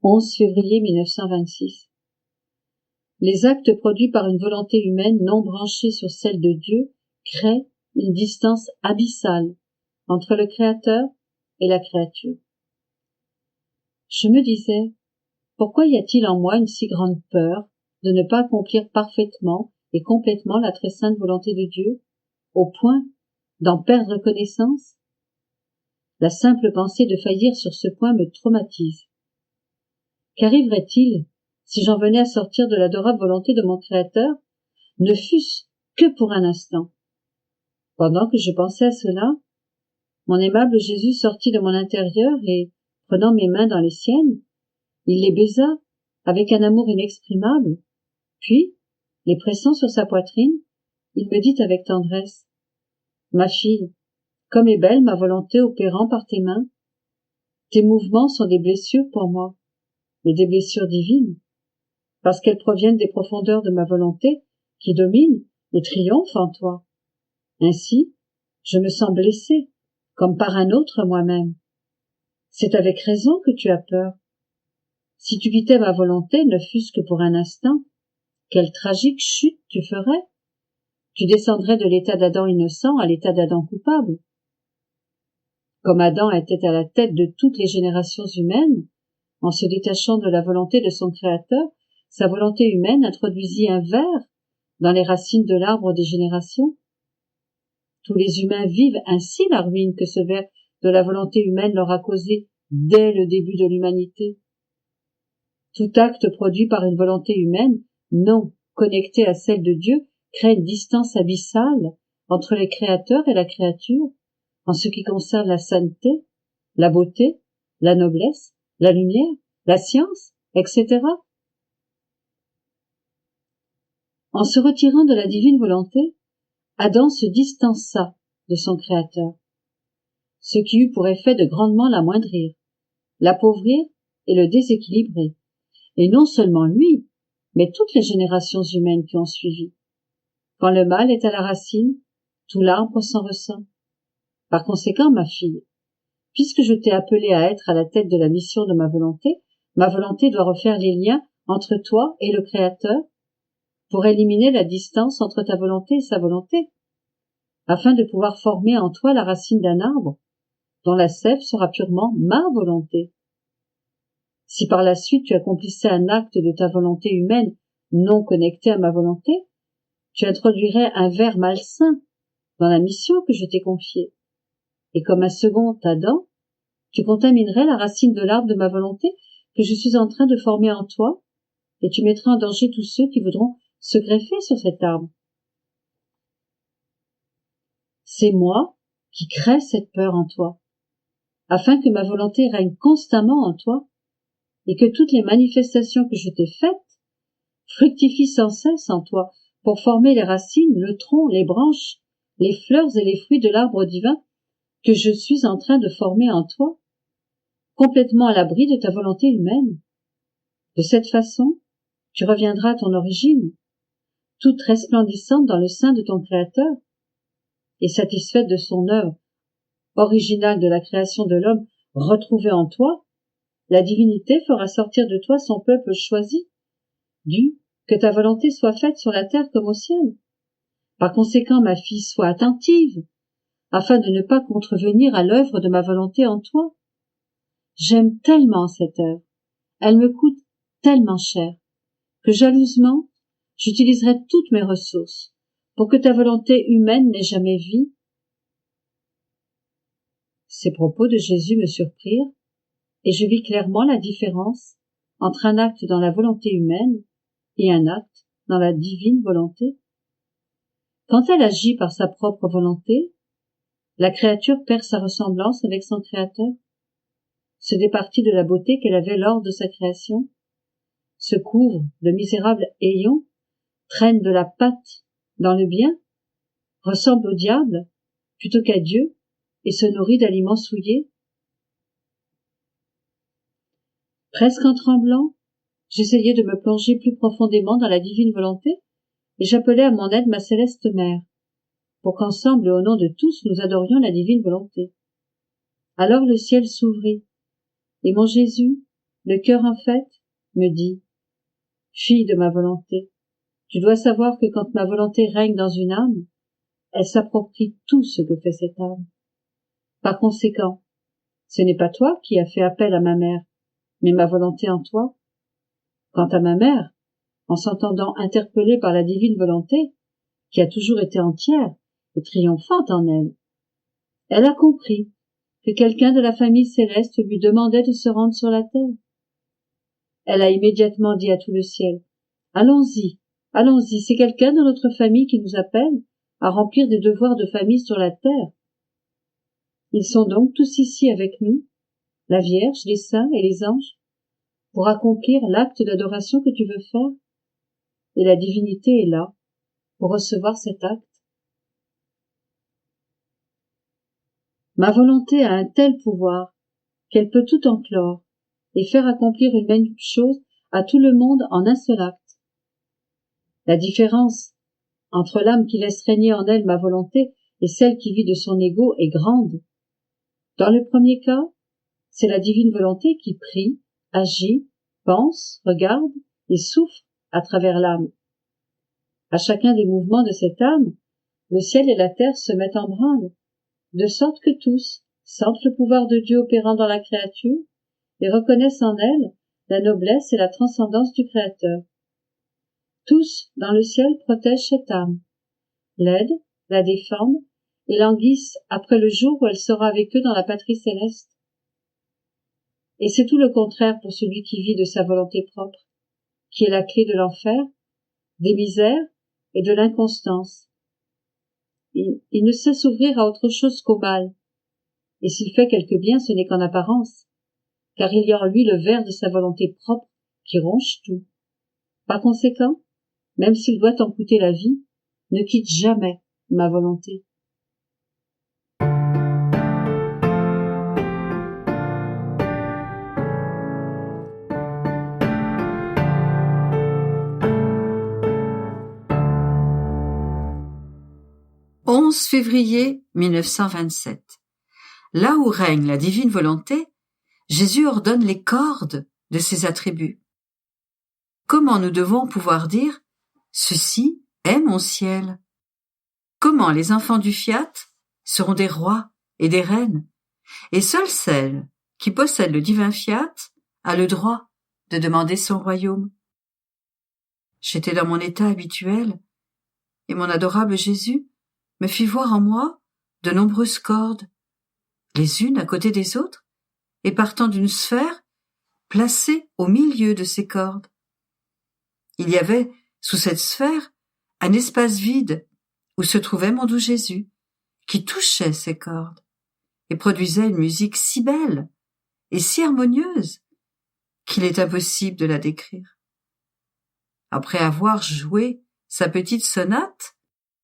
11 février 1926. Les actes produits par une volonté humaine non branchée sur celle de Dieu créent une distance abyssale entre le Créateur et la créature. Je me disais, pourquoi y a-t-il en moi une si grande peur de ne pas accomplir parfaitement et complètement la très sainte volonté de Dieu, au point d'en perdre connaissance? La simple pensée de faillir sur ce point me traumatise. Qu'arriverait-il si j'en venais à sortir de l'adorable volonté de mon Créateur, ne fût-ce que pour un instant? Pendant que je pensais à cela, mon aimable Jésus sortit de mon intérieur et, prenant mes mains dans les siennes, il les baisa avec un amour inexprimable, puis, les pressant sur sa poitrine, il me dit avec tendresse: « Ma fille, comme est belle ma volonté opérant par tes mains. Tes mouvements sont des blessures pour moi, mais des blessures divines, parce qu'elles proviennent des profondeurs de ma volonté qui domine et triomphe en toi. Ainsi, je me sens blessée, comme par un autre moi-même. C'est avec raison que tu as peur. Si tu quittais ma volonté, ne fût-ce que pour un instant, quelle tragique chute tu ferais! Tu descendrais de l'état d'Adam innocent à l'état d'Adam coupable. Comme Adam était à la tête de toutes les générations humaines, en se détachant de la volonté de son Créateur, sa volonté humaine introduisit un ver dans les racines de l'arbre des générations. Tous les humains vivent ainsi la ruine que ce ver de la volonté humaine leur a causée dès le début de l'humanité. Tout acte produit par une volonté humaine, non connectée à celle de Dieu, crée une distance abyssale entre les créateurs et la créature, en ce qui concerne la sainteté, la beauté, la noblesse, la lumière, la science, etc. En se retirant de la divine volonté, Adam se distança de son Créateur, ce qui eut pour effet de grandement l'amoindrir, l'appauvrir et le déséquilibrer, et non seulement lui, mais toutes les générations humaines qui ont suivi. Quand le mal est à la racine, tout l'arbre s'en ressent. Par conséquent, ma fille, puisque je t'ai appelée à être à la tête de la mission de ma volonté doit refaire les liens entre toi et le Créateur pour éliminer la distance entre ta volonté et sa volonté, afin de pouvoir former en toi la racine d'un arbre dont la sève sera purement ma volonté. Si par la suite tu accomplissais un acte de ta volonté humaine non connecté à ma volonté, tu introduirais un ver malsain dans la mission que je t'ai confiée. Et comme un second Adam, tu contaminerais la racine de l'arbre de ma volonté que je suis en train de former en toi, et tu mettrais en danger tous ceux qui voudront se greffer sur cet arbre. C'est moi qui crée cette peur en toi, afin que ma volonté règne constamment en toi, et que toutes les manifestations que je t'ai faites fructifient sans cesse en toi pour former les racines, le tronc, les branches, les fleurs et les fruits de l'arbre divin que je suis en train de former en toi, complètement à l'abri de ta volonté humaine. De cette façon, tu reviendras à ton origine, toute resplendissante dans le sein de ton Créateur, et satisfaite de son œuvre originale de la création de l'homme retrouvée en toi, la divinité fera sortir de toi son peuple choisi, du que ta volonté soit faite sur la terre comme au ciel. Par conséquent, ma fille, sois attentive, afin de ne pas contrevenir à l'œuvre de ma volonté en toi. J'aime tellement cette œuvre, elle me coûte tellement cher, que jalousement, j'utiliserai toutes mes ressources pour que ta volonté humaine n'ait jamais vie. Ces propos de Jésus me surprirent, et je vis clairement la différence entre un acte dans la volonté humaine et un acte dans la divine volonté. Quand elle agit par sa propre volonté, la créature perd sa ressemblance avec son Créateur, se départit de la beauté qu'elle avait lors de sa création, se couvre de misérables ayons, traîne de la pâte dans le bien, ressemble au diable plutôt qu'à Dieu et se nourrit d'aliments souillés. Presque en tremblant, j'essayais de me plonger plus profondément dans la divine volonté et j'appelais à mon aide ma céleste mère, pour qu'ensemble et au nom de tous nous adorions la divine volonté. Alors le ciel s'ouvrit, et mon Jésus, Le cœur, en fait, me dit, fille de ma volonté, tu dois savoir que quand ma volonté règne dans une âme, elle s'approprie tout ce que fait cette âme. Par conséquent, ce n'est pas toi qui as fait appel à ma mère, mais ma volonté en toi. Quant à ma mère, en s'entendant interpellée par la divine volonté, qui a toujours été entière et triomphante en elle, elle a compris que quelqu'un de la famille céleste lui demandait de se rendre sur la terre. Elle a immédiatement dit à tout le ciel, allons-y, allons-y, c'est quelqu'un de notre famille qui nous appelle à remplir des devoirs de famille sur la terre. Ils sont donc tous ici avec nous, la Vierge, les saints et les anges, pour accomplir l'acte d'adoration que tu veux faire. Et la divinité est là, pour recevoir cet acte. Ma volonté a un tel pouvoir qu'elle peut tout enclore et faire accomplir une même chose à tout le monde en un seul acte. La différence entre l'âme qui laisse régner en elle ma volonté et celle qui vit de son ego est grande. Dans le premier cas, c'est la divine volonté qui prie, agit, pense, regarde et souffre à travers l'âme. À chacun des mouvements de cette âme, le ciel et la terre se mettent en branle, de sorte que tous sentent le pouvoir de Dieu opérant dans la créature et reconnaissent en elle la noblesse et la transcendance du Créateur. Tous, dans le ciel, protègent cette âme, l'aident, la défendent et languissent après le jour où elle sera avec eux dans la patrie céleste. Et c'est tout le contraire pour celui qui vit de sa volonté propre, qui est la clé de l'enfer, des misères et de l'inconstance. Il ne sait s'ouvrir à autre chose qu'au mal, et s'il fait quelque bien, ce n'est qu'en apparence, car il y a en lui le ver de sa volonté propre qui ronge tout. Par conséquent, même s'il doit en coûter la vie, ne quitte jamais ma volonté. « 11 février 1927. Là où règne la divine volonté, Jésus ordonne les cordes de ses attributs. Comment nous devons pouvoir dire « Ceci est mon ciel » ? Comment les enfants du fiat seront des rois et des reines, et seule celle qui possède le divin fiat a le droit de demander son royaume. J'étais dans mon état habituel, et mon adorable Jésus me fit voir en moi de nombreuses cordes, les unes à côté des autres, et partant d'une sphère placée au milieu de ces cordes. Il y avait, sous cette sphère, un espace vide où se trouvait mon doux Jésus, qui touchait ces cordes et produisait une musique si belle et si harmonieuse qu'il est impossible de la décrire. Après avoir joué sa petite sonate,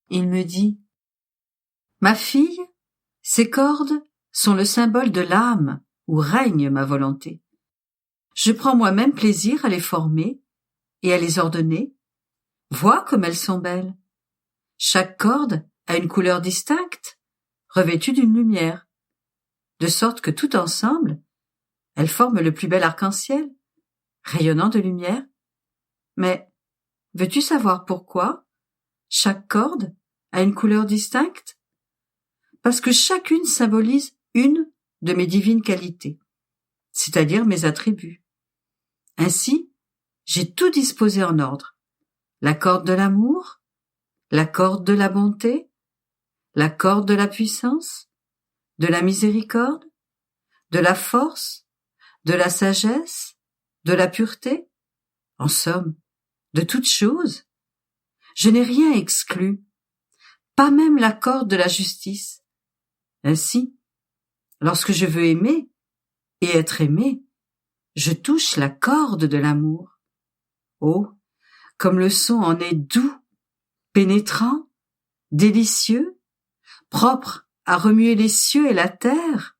il me dit « Ma fille, ces cordes sont le symbole de l'âme où règne ma volonté. Je prends moi-même plaisir à les former et à les ordonner. Vois comme elles sont belles. Chaque corde a une couleur distincte, revêtue d'une lumière, de sorte que tout ensemble, elles forment le plus bel arc-en-ciel, rayonnant de lumière. Mais veux-tu savoir pourquoi chaque corde a une couleur distincte ? Parce que chacune symbolise une de mes divines qualités, c'est-à-dire mes attributs. Ainsi, j'ai tout disposé en ordre. La corde de l'amour, la corde de la bonté, la corde de la puissance, de la miséricorde, de la force, de la sagesse, de la pureté, en somme, de toutes choses. Je n'ai rien exclu, pas même la corde de la justice. Ainsi, lorsque je veux aimer et être aimé, je touche la corde de l'amour. Oh, comme le son en est doux, pénétrant, délicieux, propre à remuer les cieux et la terre,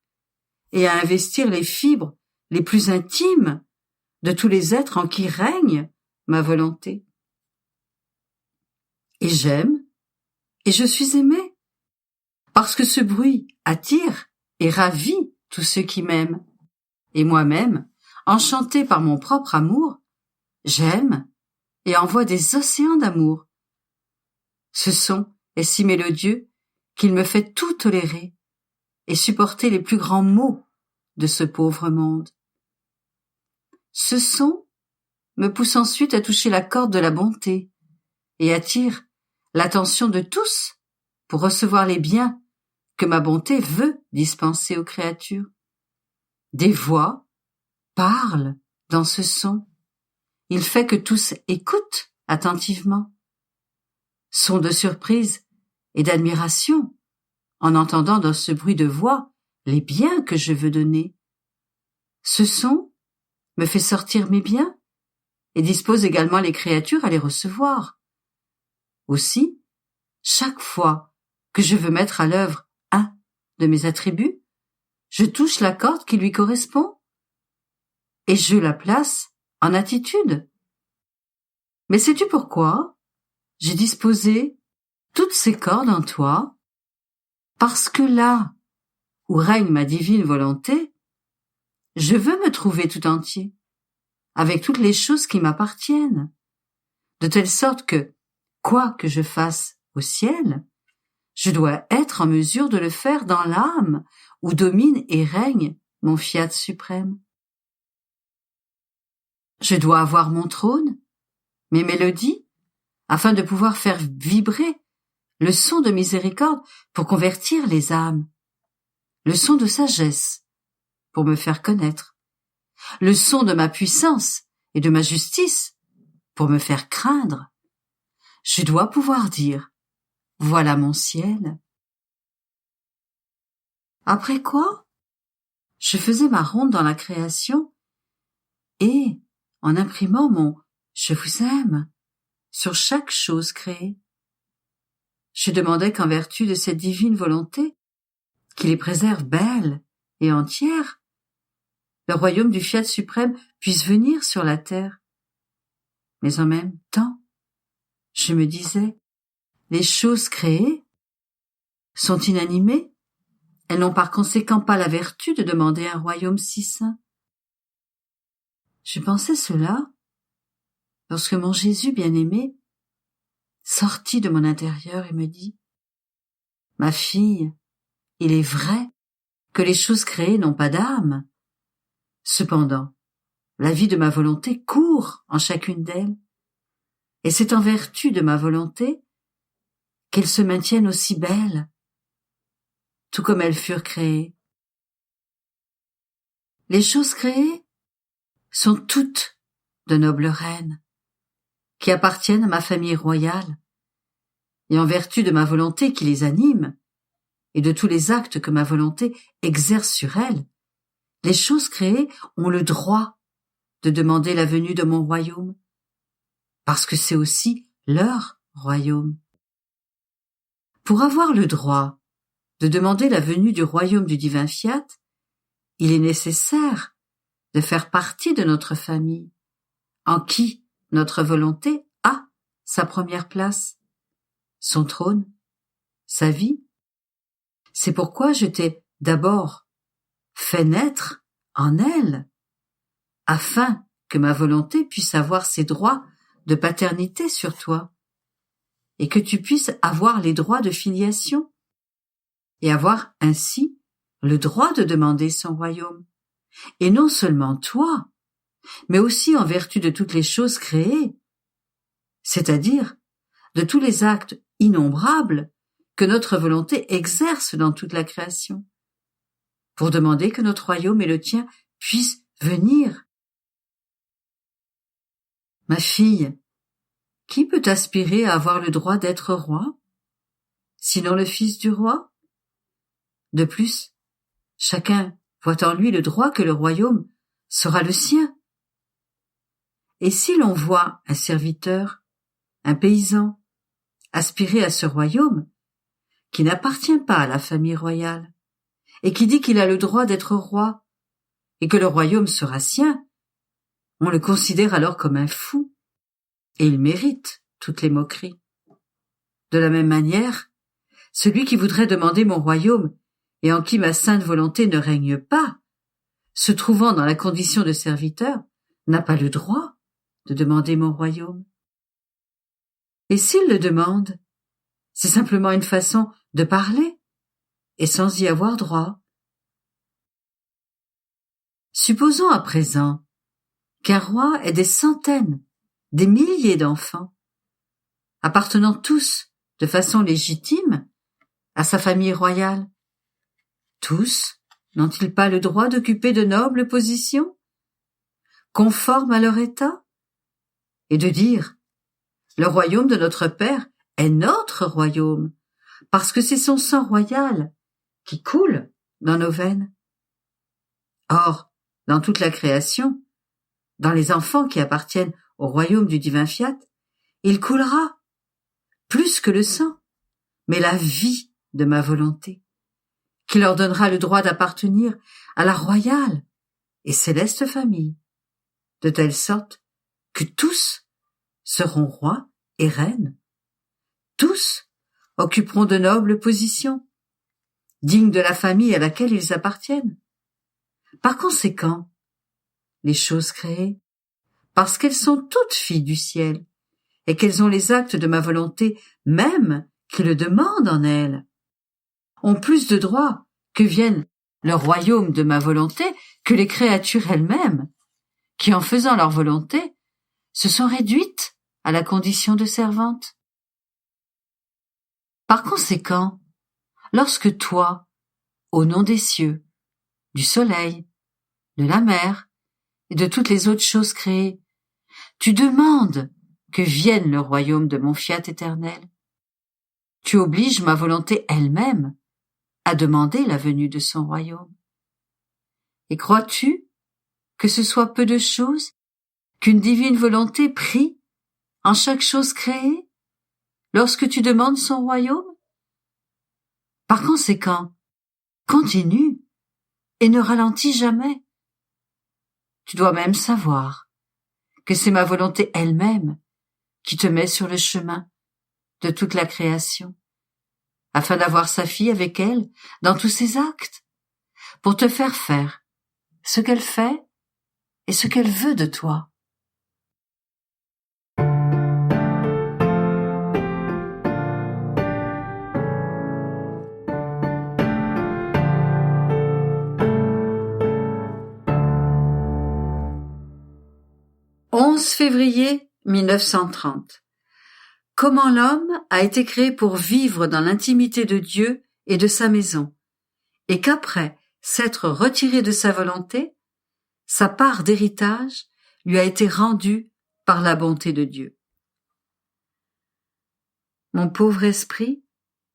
et à investir les fibres les plus intimes de tous les êtres en qui règne ma volonté. Et j'aime, et je suis aimé, parce que ce bruit attire et ravit tous ceux qui m'aiment, et moi-même, enchanté par mon propre amour, j'aime et envoie des océans d'amour. Ce son est si mélodieux qu'il me fait tout tolérer et supporter les plus grands maux de ce pauvre monde. Ce son me pousse ensuite à toucher la corde de la bonté et attire l'attention de tous pour recevoir les biens que ma bonté veut dispenser aux créatures. Des voix parlent dans ce son. Il fait que tous écoutent attentivement. Son de surprise et d'admiration en entendant dans ce bruit de voix les biens que je veux donner. Ce son me fait sortir mes biens et dispose également les créatures à les recevoir. Aussi, chaque fois que je veux mettre à l'œuvre un de mes attributs, je touche la corde qui lui correspond et je la place en attitude. Mais sais-tu pourquoi j'ai disposé toutes ces cordes en toi? Parce que là où règne ma divine volonté, je veux me trouver tout entier, avec toutes les choses qui m'appartiennent, de telle sorte que, quoi que je fasse au ciel, je dois être en mesure de le faire dans l'âme où domine et règne mon fiat suprême. Je dois avoir mon trône, mes mélodies, afin de pouvoir faire vibrer le son de miséricorde pour convertir les âmes, le son de sagesse pour me faire connaître, le son de ma puissance et de ma justice pour me faire craindre. Je dois pouvoir dire « Voilà mon ciel ». Après quoi, je faisais ma ronde dans la création et, en imprimant mon « Je vous aime » sur chaque chose créée, je demandais qu'en vertu de cette divine volonté, qui les préserve belles et entières, le royaume du fiat suprême puisse venir sur la terre. Mais en même temps, je me disais, les choses créées sont inanimées, elles n'ont par conséquent pas la vertu de demander un royaume si saint. Je pensais cela lorsque mon Jésus bien-aimé sortit de mon intérieur et me dit « Ma fille, il est vrai que les choses créées n'ont pas d'âme. Cependant, la vie de ma volonté court en chacune d'elles, et c'est en vertu de ma volonté qu'elles se maintiennent aussi belles, tout comme elles furent créées. Les choses créées sont toutes de nobles reines, qui appartiennent à ma famille royale, et en vertu de ma volonté qui les anime, et de tous les actes que ma volonté exerce sur elles, les choses créées ont le droit de demander la venue de mon royaume, parce que c'est aussi leur royaume. Pour avoir le droit de demander la venue du royaume du divin fiat, il est nécessaire de faire partie de notre famille, en qui notre volonté a sa première place, son trône, sa vie. C'est pourquoi je t'ai d'abord fait naître en elle, afin que ma volonté puisse avoir ses droits de paternité sur toi, et que tu puisses avoir les droits de filiation, et avoir ainsi le droit de demander son royaume. Et non seulement toi, mais aussi en vertu de toutes les choses créées, c'est-à-dire de tous les actes innombrables que notre volonté exerce dans toute la création, pour demander que notre royaume et le tien puissent venir. Ma fille, qui peut aspirer à avoir le droit d'être roi, sinon le fils du roi? De plus, chacun voit en lui le droit que le royaume sera le sien. Et si l'on voit un serviteur, un paysan, aspirer à ce royaume, qui n'appartient pas à la famille royale, et qui dit qu'il a le droit d'être roi, et que le royaume sera sien, on le considère alors comme un fou, et il mérite toutes les moqueries. De la même manière, celui qui voudrait demander mon royaume, et en qui ma sainte volonté ne règne pas, se trouvant dans la condition de serviteur, n'a pas le droit de demander mon royaume. Et s'il le demande, c'est simplement une façon de parler, et sans y avoir droit. Supposons à présent qu'un roi ait des centaines, des milliers d'enfants, appartenant tous de façon légitime à sa famille royale. Tous n'ont-ils pas le droit d'occuper de nobles positions, conformes à leur état, et de dire « Le royaume de notre Père est notre royaume, parce que c'est son sang royal qui coule dans nos veines. » Or, dans toute la création, dans les enfants qui appartiennent au royaume du divin fiat, il coulera, plus que le sang, mais la vie de ma volonté, qui leur donnera le droit d'appartenir à la royale et céleste famille, de telle sorte que tous seront rois et reines. Tous occuperont de nobles positions, dignes de la famille à laquelle ils appartiennent. Par conséquent, les choses créées, parce qu'elles sont toutes filles du ciel, et qu'elles ont les actes de ma volonté même qui le demandent en elles, ont plus de droits que vienne le royaume de ma volonté que les créatures elles-mêmes, qui en faisant leur volonté, se sont réduites à la condition de servantes. Par conséquent, lorsque toi, au nom des cieux, du soleil, de la mer et de toutes les autres choses créées, tu demandes que vienne le royaume de mon fiat éternel, tu obliges ma volonté elle-même à demander la venue de son royaume. Et crois-tu que ce soit peu de choses qu'une divine volonté prie en chaque chose créée lorsque tu demandes son royaume? Par conséquent, continue et ne ralentis jamais. Tu dois même savoir que c'est ma volonté elle-même qui te met sur le chemin de toute la création, afin d'avoir sa fille avec elle dans tous ses actes, pour te faire faire ce qu'elle fait et ce qu'elle veut de toi. « 11 février 1930. Comment l'homme a été créé pour vivre dans l'intimité de Dieu et de sa maison, et qu'après s'être retiré de sa volonté, sa part d'héritage lui a été rendue par la bonté de Dieu. Mon pauvre esprit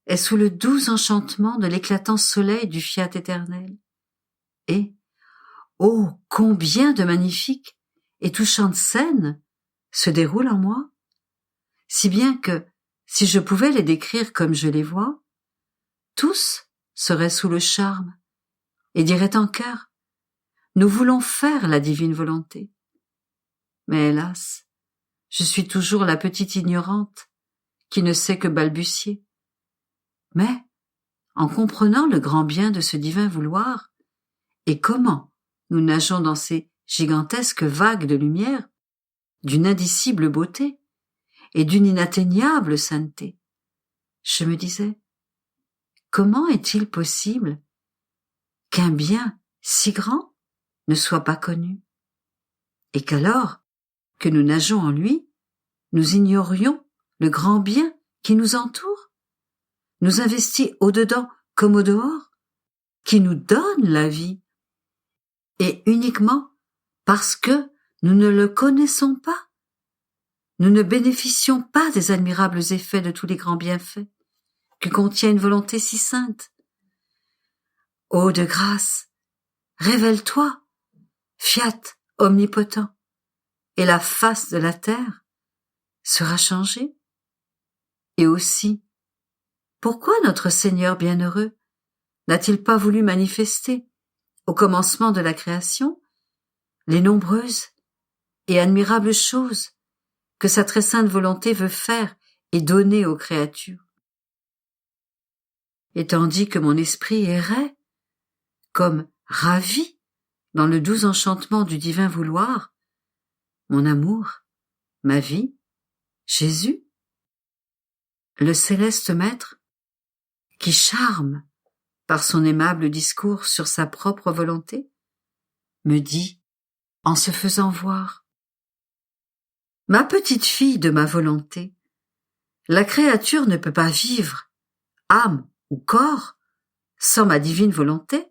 est sous le doux enchantement de l'éclatant soleil du fiat éternel. Et, oh, combien de magnifiques et touchantes scènes se déroulent en moi, si bien que, si je pouvais les décrire comme je les vois, tous seraient sous le charme et diraient en chœur « Nous voulons faire la divine volonté. » Mais hélas, je suis toujours la petite ignorante qui ne sait que balbutier. Mais, en comprenant le grand bien de ce divin vouloir, et comment nous nageons dans ces gigantesques vagues de lumière, d'une indicible beauté et d'une inatteignable sainteté, je me disais, comment est-il possible qu'un bien si grand ne soit pas connu, et qu'alors que nous nageons en lui, nous ignorions le grand bien qui nous entoure, nous investit au-dedans comme au dehors, qui nous donne la vie, et uniquement parce que nous ne le connaissons pas, nous ne bénéficions pas des admirables effets de tous les grands bienfaits que contient une volonté si sainte. Ô de grâce, révèle-toi, fiat omnipotent, et la face de la terre sera changée. Et aussi, pourquoi notre Seigneur bienheureux n'a-t-il pas voulu manifester, au commencement de la création, les nombreuses et admirables choses que sa très sainte volonté veut faire et donner aux créatures? Et tandis que mon esprit errait, comme ravi dans le doux enchantement du divin vouloir, mon amour, ma vie, Jésus, le céleste Maître, qui charme par son aimable discours sur sa propre volonté, me dit, en se faisant voir, « Ma petite fille de ma volonté, la créature ne peut pas vivre, âme ou corps, sans ma divine volonté,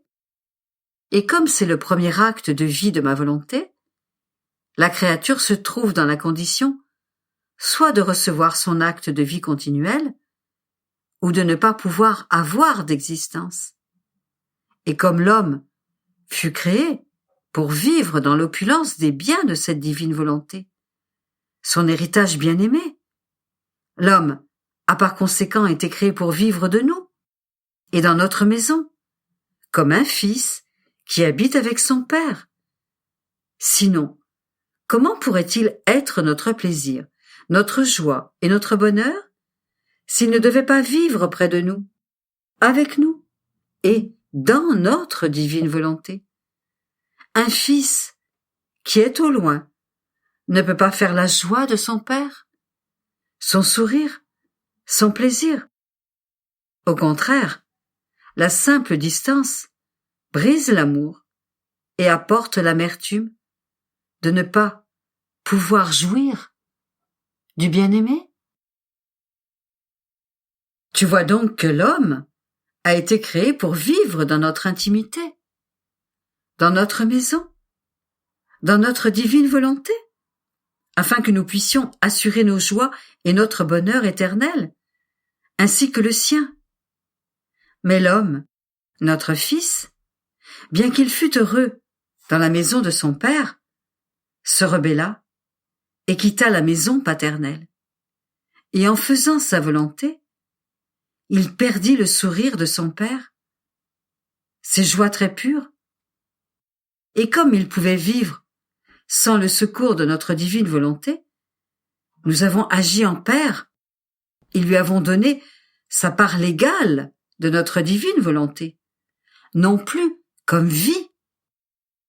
et comme c'est le premier acte de vie de ma volonté, la créature se trouve dans la condition soit de recevoir son acte de vie continuelle, ou de ne pas pouvoir avoir d'existence. Et comme l'homme fut créé pour vivre dans l'opulence des biens de cette divine volonté, son héritage bien-aimé, l'homme a par conséquent été créé pour vivre de nous, et dans notre maison, comme un fils qui habite avec son père. Sinon, comment pourrait-il être notre plaisir, notre joie et notre bonheur s'il ne devait pas vivre près de nous, avec nous et dans notre divine volonté? Un fils qui est au loin ne peut pas faire la joie de son père, son sourire, son plaisir. Au contraire, la simple distance brise l'amour et apporte l'amertume de ne pas pouvoir jouir du bien-aimé. Tu vois donc que l'homme a été créé pour vivre dans notre intimité, dans notre maison, dans notre divine volonté, afin que nous puissions assurer nos joies et notre bonheur éternel, ainsi que le sien. Mais l'homme, notre fils, bien qu'il fût heureux dans la maison de son père, se rebella et quitta la maison paternelle. Et en faisant sa volonté, il perdit le sourire de son père, ses joies très pures. Et comme il pouvait vivre sans le secours de notre divine volonté, nous avons agi en père et lui avons donné sa part légale de notre divine volonté, non plus comme vie,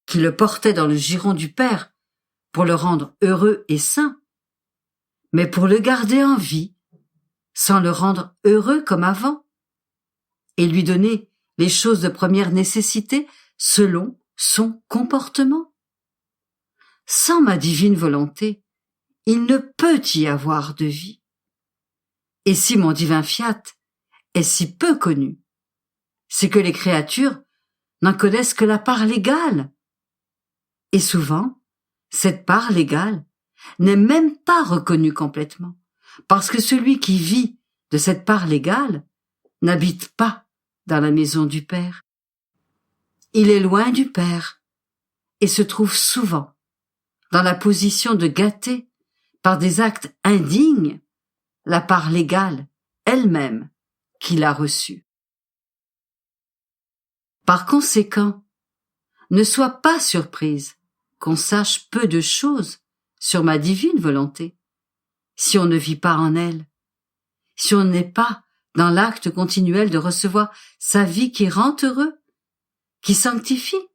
qui le portait dans le giron du Père pour le rendre heureux et saint, mais pour le garder en vie, sans le rendre heureux comme avant, et lui donner les choses de première nécessité selon son comportement. Sans ma divine volonté, il ne peut y avoir de vie. Et si mon divin fiat est si peu connu, c'est que les créatures n'en connaissent que la part légale. Et souvent, cette part légale n'est même pas reconnue complètement, parce que celui qui vit de cette part légale n'habite pas dans la maison du Père. Il est loin du Père et se trouve souvent dans la position de gâter par des actes indignes la part légale elle-même qu'il a reçue. Par conséquent, ne sois pas surprise qu'on sache peu de choses sur ma divine volonté, si on ne vit pas en elle, si on n'est pas dans l'acte continuel de recevoir sa vie qui rend heureux, qui sanctifie,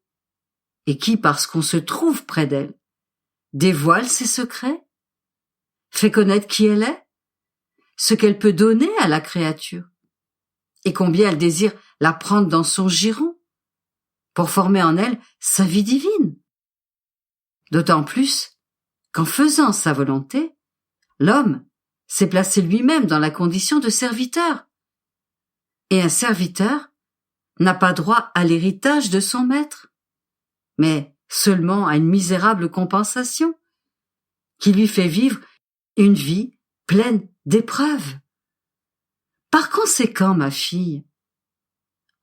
et qui, parce qu'on se trouve près d'elle, dévoile ses secrets, fait connaître qui elle est, ce qu'elle peut donner à la créature, et combien elle désire la prendre dans son giron, pour former en elle sa vie divine. D'autant plus qu'en faisant sa volonté, l'homme s'est placé lui-même dans la condition de serviteur. Et un serviteur n'a pas droit à l'héritage de son maître, mais seulement à une misérable compensation qui lui fait vivre une vie pleine d'épreuves. Par conséquent, ma fille,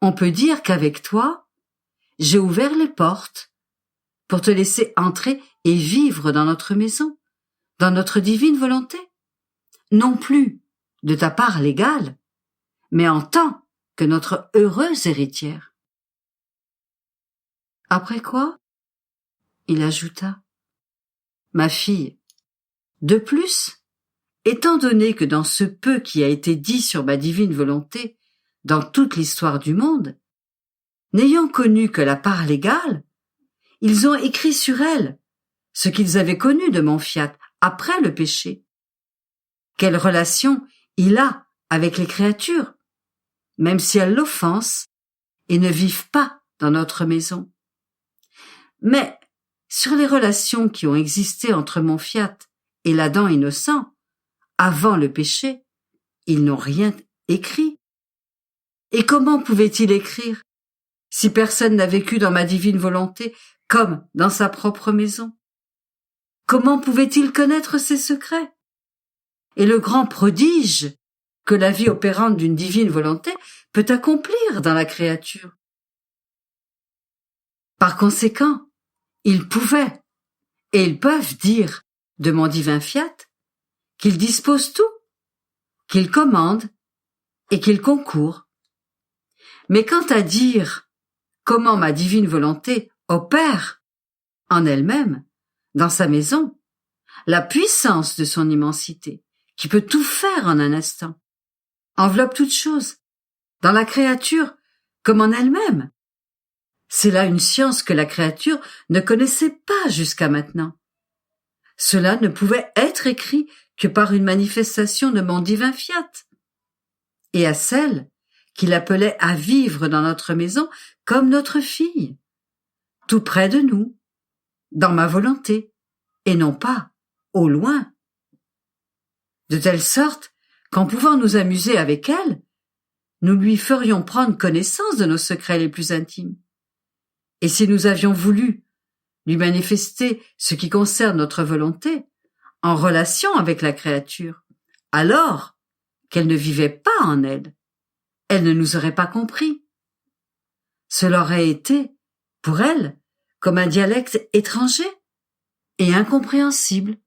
on peut dire qu'avec toi, j'ai ouvert les portes pour te laisser entrer et vivre dans notre maison, dans notre divine volonté, non plus de ta part légale, mais en tant que notre heureuse héritière. Après quoi, il ajouta, « Ma fille, de plus, étant donné que dans ce peu qui a été dit sur ma divine volonté dans toute l'histoire du monde, n'ayant connu que la part légale, ils ont écrit sur elle ce qu'ils avaient connu de Montfiat après le péché. Quelle relation il a avec les créatures, même si elles l'offensent et ne vivent pas dans notre maison. Mais sur les relations qui ont existé entre Montfiat et l'Adam innocent, avant le péché, ils n'ont rien écrit. Et comment pouvaient-ils écrire si personne n'a vécu dans ma divine volonté comme dans sa propre maison? Comment pouvaient-ils connaître ses secrets? Et le grand prodige que la vie opérante d'une divine volonté peut accomplir dans la créature. Par conséquent, ils pouvaient et ils peuvent dire de mon divin fiat qu'il dispose tout, qu'il commande et qu'il concourt. Mais quant à dire comment ma divine volonté opère en elle-même, dans sa maison, la puissance de son immensité, qui peut tout faire en un instant, enveloppe toute chose, dans la créature comme en elle-même. C'est là une science que la créature ne connaissait pas jusqu'à maintenant. Cela ne pouvait être écrit que par une manifestation de mon divin fiat, et à celle qu'il appelait à vivre dans notre maison comme notre fille, tout près de nous, dans ma volonté, et non pas au loin. De telle sorte qu'en pouvant nous amuser avec elle, nous lui ferions prendre connaissance de nos secrets les plus intimes. Et si nous avions voulu lui manifester ce qui concerne notre volonté, en relation avec la créature, alors qu'elle ne vivait pas en elle, elle ne nous aurait pas compris. Cela aurait été, pour elle, comme un dialecte étranger et incompréhensible.